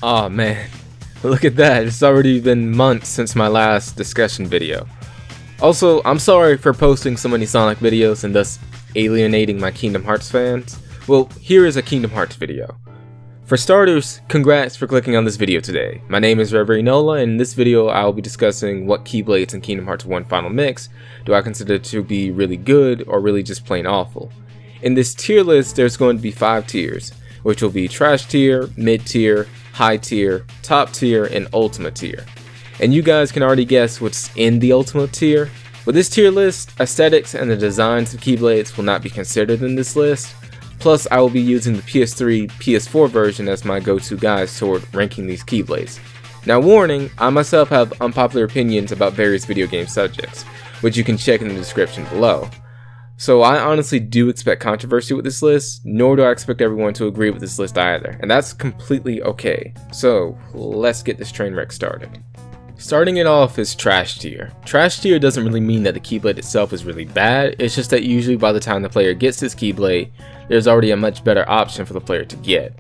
Aw man, look at that, it's already been months since my last discussion video. Also, I'm sorry for posting so many Sonic videos and thus alienating my Kingdom Hearts fans. Well, here is a Kingdom Hearts video. For starters, congrats for clicking on this video today. My name is Reverofenola, and in this video I will be discussing what Keyblades in Kingdom Hearts 1 Final Mix do I consider to be really good or really just plain awful. In this tier list there's going to be 5 tiers, which will be trash tier, mid tier, high tier, top tier, and ultimate tier. And you guys can already guess what's in the ultimate tier. With this tier list, aesthetics and the designs of Keyblades will not be considered in this list. Plus, I will be using the PS3, PS4 version as my go-to guides toward ranking these Keyblades. Now warning, I myself have unpopular opinions about various video game subjects, which you can check in the description below. So I honestly do expect controversy with this list, nor do I expect everyone to agree with this list either, and that's completely okay. So let's get this train wreck started. Starting it off is trash tier. Trash tier doesn't really mean that the Keyblade itself is really bad, it's just that usually by the time the player gets this Keyblade, there's already a much better option for the player to get.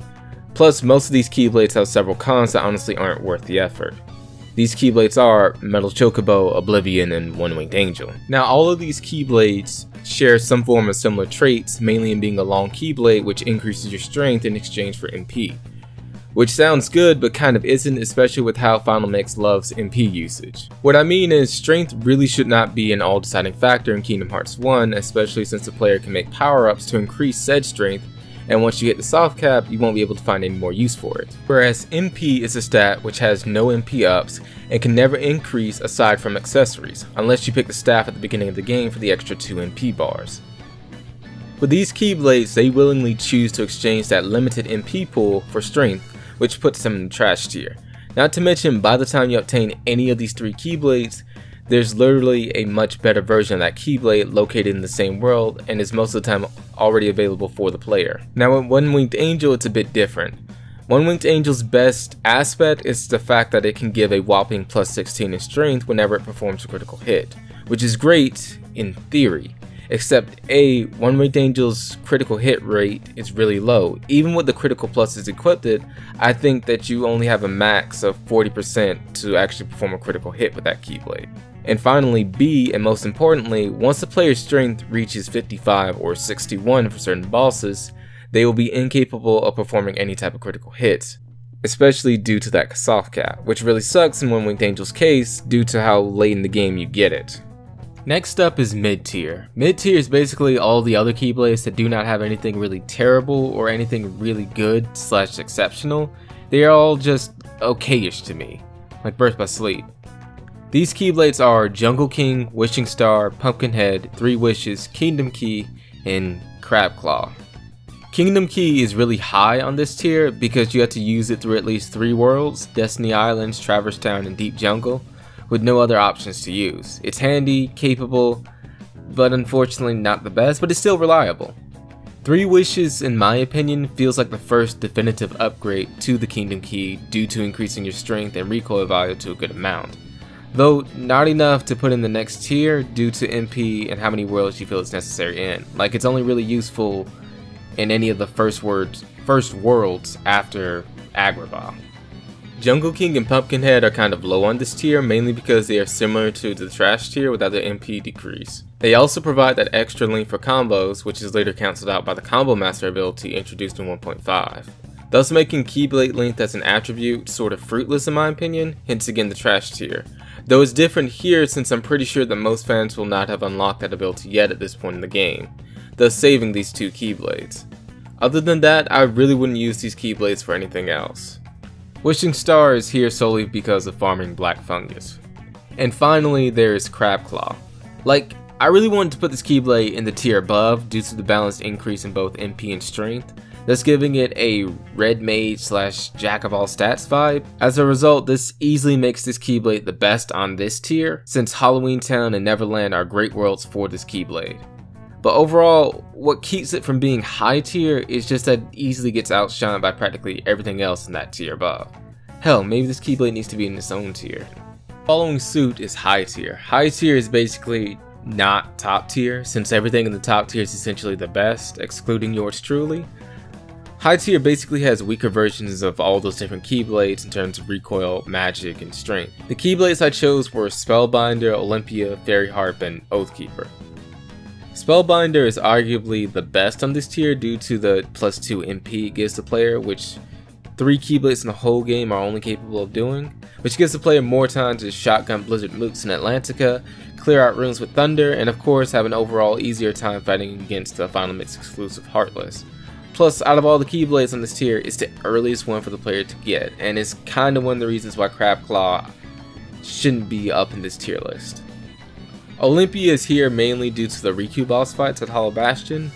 Plus, most of these Keyblades have several cons that honestly aren't worth the effort. These Keyblades are Metal Chocobo, Oblivion, and One-Winged Angel. Now all of these Keyblades share some form of similar traits, mainly in being a long Keyblade which increases your strength in exchange for MP. Which sounds good, but kind of isn't, especially with how Final Mix loves MP usage. What I mean is, strength really should not be an all-deciding factor in Kingdom Hearts 1, especially since the player can make power-ups to increase said strength, and once you hit the soft cap, you won't be able to find any more use for it. Whereas MP is a stat which has no MP ups, and can never increase aside from accessories, unless you pick the staff at the beginning of the game for the extra 2 MP bars. With these Keyblades, they willingly choose to exchange that limited MP pool for strength, which puts them in the trash tier. Not to mention, by the time you obtain any of these 3 Keyblades, there's literally a much better version of that Keyblade located in the same world and is most of the time already available for the player. Now with One-Winged Angel it's a bit different. One-Winged Angel's best aspect is the fact that it can give a whopping plus 16 in strength whenever it performs a critical hit, which is great in theory. Except One-Winged Angel's critical hit rate is really low. Even with the critical pluses equipped, I think that you only have a max of 40% to actually perform a critical hit with that Keyblade. And finally B, and most importantly, once the player's strength reaches 55 or 61 for certain bosses, they will be incapable of performing any type of critical hits, especially due to that soft cap, which really sucks in One-Winged Angel's case due to how late in the game you get it. Next up is mid tier. Mid tier is basically all the other Keyblades that do not have anything really terrible or anything really good / exceptional. They are all just okayish to me, like Birth by Sleep. These Keyblades are Jungle King, Wishing Star, Pumpkinhead, 3 Wishes, Kingdom Key, and Crab Claw. Kingdom Key is really high on this tier because you have to use it through at least 3 worlds, Destiny Islands, Traverse Town, and Deep Jungle, with no other options to use. It's handy, capable, but unfortunately not the best, but it's still reliable. 3 Wishes, in my opinion, feels like the first definitive upgrade to the Kingdom Key due to increasing your strength and recoil value to a good amount. Though not enough to put in the next tier due to MP and how many worlds you feel it's necessary in. Like it's only really useful in any of the first worlds after Agrabah. Jungle King and Pumpkinhead are kind of low on this tier, mainly because they are similar to the trash tier without the MP decrease. They also provide that extra length for combos, which is later cancelled out by the Combo Master ability introduced in 1.5. Thus making Keyblade length as an attribute sort of fruitless in my opinion, hence again the trash tier. Though it's different here since I'm pretty sure that most fans will not have unlocked that ability yet at this point in the game, thus saving these 2 Keyblades. Other than that, I really wouldn't use these Keyblades for anything else. Wishing Star is here solely because of farming Black Fungus. And finally, there is Crab Claw. Like, I really wanted to put this Keyblade in the tier above due to the balanced increase in both MP and strength, thus giving it a red mage / jack of all stats vibe. As a result, this easily makes this Keyblade the best on this tier, since Halloween Town and Neverland are great worlds for this Keyblade. But overall, what keeps it from being high tier is just that it easily gets outshined by practically everything else in that tier above. Hell, maybe this Keyblade needs to be in its own tier. Following suit is high tier. High tier is basically not top tier, since everything in the top tier is essentially the best, excluding yours truly. High tier basically has weaker versions of all those different Keyblades in terms of recoil, magic, and strength. The Keyblades I chose were Spellbinder, Olympia, Fairy Harp, and Oathkeeper. Spellbinder is arguably the best on this tier due to the +2 MP it gives the player, which 3 Keyblades in the whole game are only capable of doing, which gives the player more time to shotgun Blizzard Mooks in Atlantica, clear out rooms with Thunder, and of course have an overall easier time fighting against the Final Mix exclusive Heartless. Plus, out of all the Keyblades on this tier, it's the earliest one for the player to get, and it's kinda one of the reasons why Crabclaw shouldn't be up in this tier list. Olympia is here mainly due to the Riku boss fights at Hollow Bastion.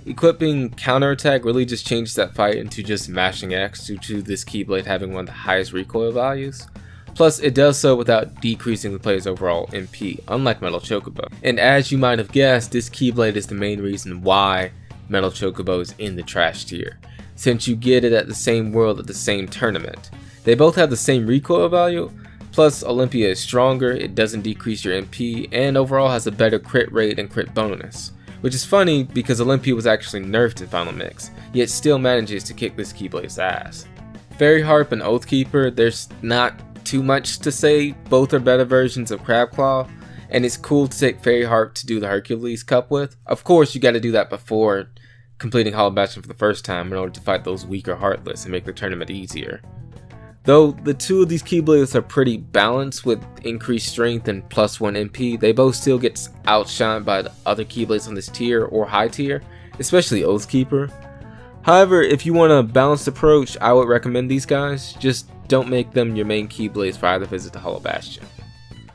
Equipping Counterattack really just changes that fight into just mashing X due to this Keyblade having one of the highest recoil values. Plus, it does so without decreasing the player's overall MP, unlike Metal Chocobo. And as you might have guessed, this Keyblade is the main reason why Metal Chocobo is in the trash tier, since you get it at the same world at the same tournament. They both have the same recoil value, plus Olympia is stronger, it doesn't decrease your MP, and overall has a better crit rate and crit bonus. Which is funny because Olympia was actually nerfed in Final Mix, yet still manages to kick this Keyblade's ass. Fairy Harp and Oathkeeper, there's not too much to say, both are better versions of Crabclaw, and it's cool to take Fairy Harp to do the Hercules Cup with. Of course, you gotta do that before completing Hollow Bastion for the first time in order to fight those weaker Heartless and make the tournament easier. Though the two of these Keyblades are pretty balanced with increased strength and +1 MP, they both still get outshined by the other Keyblades on this tier or high tier, especially Oathkeeper. However, if you want a balanced approach, I would recommend these guys, just don't make them your main Keyblades for either visit to Hollow Bastion.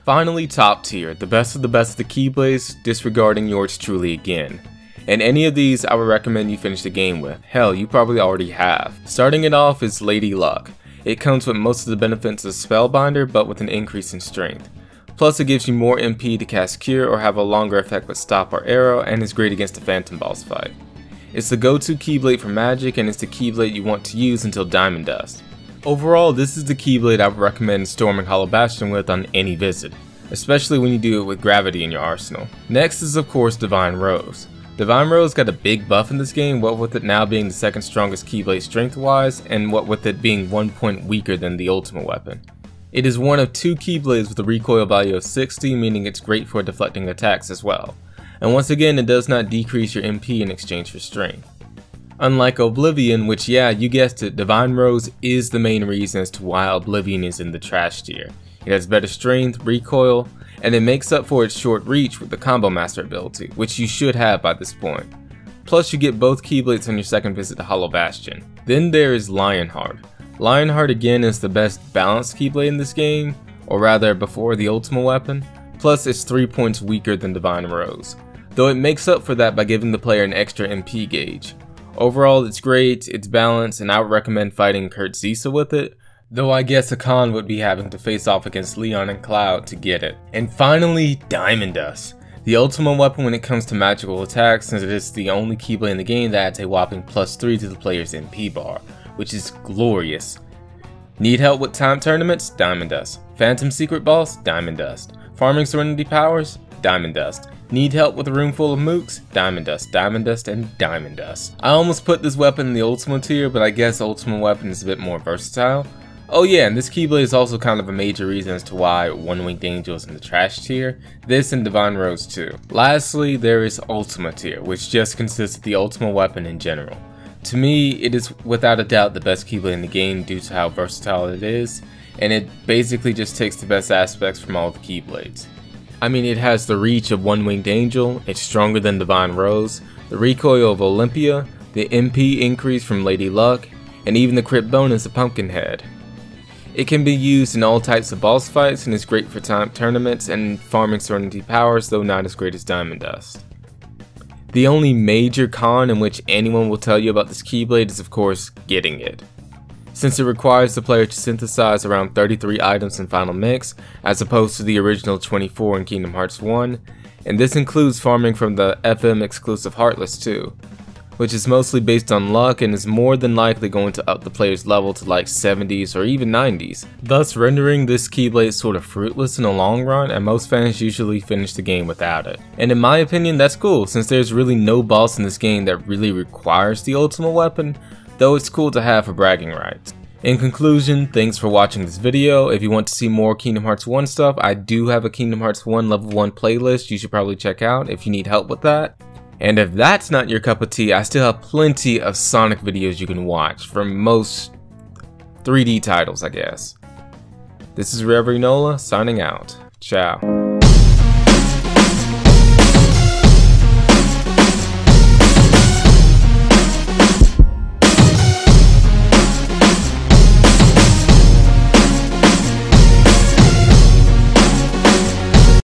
Finally, top tier, the best of the Keyblades, disregarding yours truly again. And any of these I would recommend you finish the game with. Hell, you probably already have. Starting it off is Lady Luck. It comes with most of the benefits of Spellbinder, but with an increase in strength. Plus, it gives you more MP to cast Cure or have a longer effect with Stop or Arrow, and is great against the Phantom boss fight. It's the go-to Keyblade for magic, and it's the Keyblade you want to use until Diamond Dust. Overall, this is the Keyblade I would recommend storming Hollow Bastion with on any visit, especially when you do it with Gravity in your arsenal. Next is of course Divine Rose. Divine Rose got a big buff in this game, what with it now being the second strongest Keyblade strength-wise, and what with it being 1 point weaker than the ultimate weapon. It is one of 2 Keyblades with a recoil value of 60, meaning it's great for deflecting attacks as well. And once again, it does not decrease your MP in exchange for strength. Unlike Oblivion, which yeah, you guessed it, Divine Rose is the main reason as to why Oblivion is in the trash tier. It has better strength, recoil, and it makes up for its short reach with the Combo Master ability, which you should have by this point. Plus you get both Keyblades on your second visit to Hollow Bastion. Then there is Lionheart. Lionheart again is the best balanced Keyblade in this game, or rather before the ultimate weapon, plus it's 3 points weaker than Divine Rose, though it makes up for that by giving the player an extra MP gauge. Overall it's great, it's balanced, and I would recommend fighting Kurt Zisa with it, though I guess a con would be having to face off against Leon and Cloud to get it. And finally, Diamond Dust. The ultimate weapon when it comes to magical attacks, since it is the only Keyblade in the game that adds a whopping +3 to the player's MP bar, which is glorious. Need help with time tournaments? Diamond Dust. Phantom Secret Boss? Diamond Dust. Farming Serenity Powers? Diamond Dust. Need help with a room full of mooks? Diamond Dust, and Diamond Dust. I almost put this weapon in the ultimate tier, but I guess ultimate weapon is a bit more versatile. Oh yeah, and this Keyblade is also kind of a major reason as to why One Winged Angel is in the trash tier, this and Divine Rose too. Lastly, there is Ultimate tier, which just consists of the ultimate weapon in general. To me, it is without a doubt the best Keyblade in the game due to how versatile it is, and it basically just takes the best aspects from all the Keyblades. I mean, it has the reach of One Winged Angel, it's stronger than Divine Rose, the recoil of Olympia, the MP increase from Lady Luck, and even the crit bonus of Pumpkinhead. It can be used in all types of boss fights and is great for time tournaments and farming Serenity Powers, though not as great as Diamond Dust. The only major con in which anyone will tell you about this Keyblade is of course getting it. Since it requires the player to synthesize around 33 items in Final Mix, as opposed to the original 24 in Kingdom Hearts 1, and this includes farming from the FM exclusive Heartless too, which is mostly based on luck and is more than likely going to up the player's level to like 70s or even 90s, thus rendering this Keyblade sort of fruitless in the long run, and most fans usually finish the game without it. And in my opinion that's cool, since there's really no boss in this game that really requires the ultimate weapon, though it's cool to have for bragging rights. In conclusion, thanks for watching this video. If you want to see more Kingdom Hearts 1 stuff, I do have a Kingdom Hearts 1 level 1 playlist you should probably check out if you need help with that. And if that's not your cup of tea, I still have plenty of Sonic videos you can watch from most 3D titles, I guess. This is Reverofenola signing out. Ciao.